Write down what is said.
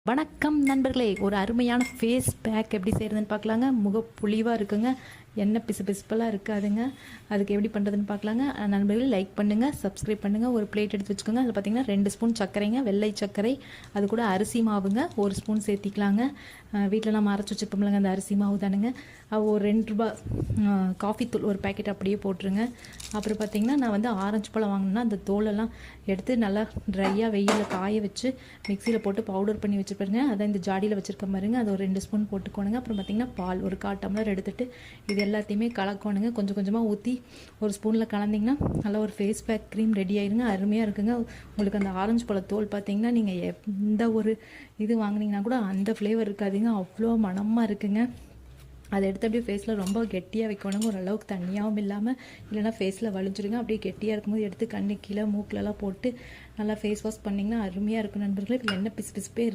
வணக்கம் நண்பர்களே, ஒரு அருமையான ஃபேஸ் பேக் எப்படி செய்கிறதுன்னு பார்க்கலாங்க. முகப்பொலிவாக இருக்குங்க, எண்ணெய் பிசுபிசுப்பெல்லாம் இருக்காதுங்க. அதுக்கு எப்படி பண்ணுறதுன்னு பார்க்கலாங்க. நண்பர்களே, லைக் பண்ணுங்கள், சப்ஸ்கிரைப் பண்ணுங்கள். ஒரு பிளேட் எடுத்து வச்சுக்கோங்க. அதில் பார்த்தீங்கன்னா 2 ஸ்பூன் சர்க்கரைங்க, வெள்ளை சர்க்கரை. அது கூட அரிசி மாவுங்க 1 ஸ்பூன் சேர்த்திக்கலாங்க. வீட்டில் நம்ம அரைச்சி வச்சுருப்போம்லங்க, அந்த அரிசி மாவு தானுங்க. ஒரு 2 ரூபா காஃபி தூள் ஒரு பேக்கெட் அப்படியே போட்டுருங்க. அப்புறம் பார்த்திங்கன்னா நான் வந்து ஆரஞ்சு பழம் வாங்கினேன்னா அந்த தோலெல்லாம் எடுத்து நல்லா ட்ரையாக வெயிலில் காய வச்சு மிக்சியில் போட்டு பவுடர் பண்ணி வச்சுருப்பேங்க. அதை இந்த ஜாடியில் வச்சுருக்க மாதிரிங்க. அதை ஒரு 2 ஸ்பூன் போட்டுக்கோணுங்க. அப்புறம் பார்த்திங்கன்னா பால் ஒரு 1/4 டம்ளர் எடுத்துகிட்டு இது எல்லாத்தையுமே கலக்கணுங்க. கொஞ்சம் கொஞ்சமாக ஊற்றி ஒரு ஸ்பூனில் கலந்திங்கன்னா நல்லா ஒரு ஃபேஸ் பேக் க்ரீம் ரெடி ஆயிருங்க. அருமையாக இருக்குங்க. உங்களுக்கு அந்த ஆரஞ்சு பழ தோல் பார்த்திங்கன்னா நீங்கள் எந்த ஒரு இது வாங்கினீங்கன்னா கூட அந்த ஃப்ளேவர் இருக்காதுங்க, அவ்வளோ மணமாக இருக்குங்க. அதை எடுத்து அப்படியே ஃபேஸில் ரொம்ப கெட்டியாக வைக்கணுங்க. ஓரளவுக்கு தண்ணியாகவும் இல்லாமல், இல்லைனா ஃபேஸில் வலிஞ்சிருங்க. அப்படியே கெட்டியாக இருக்கும்போது எடுத்து கண்ணு கீழே மூக்கிலலாம் போட்டு நல்லா ஃபேஸ் வாஷ் பண்ணிங்கன்னா அருமையாக இருக்கும் நண்பர்களே. இப்போ எண்ணெய் பிசு பிசுப்பே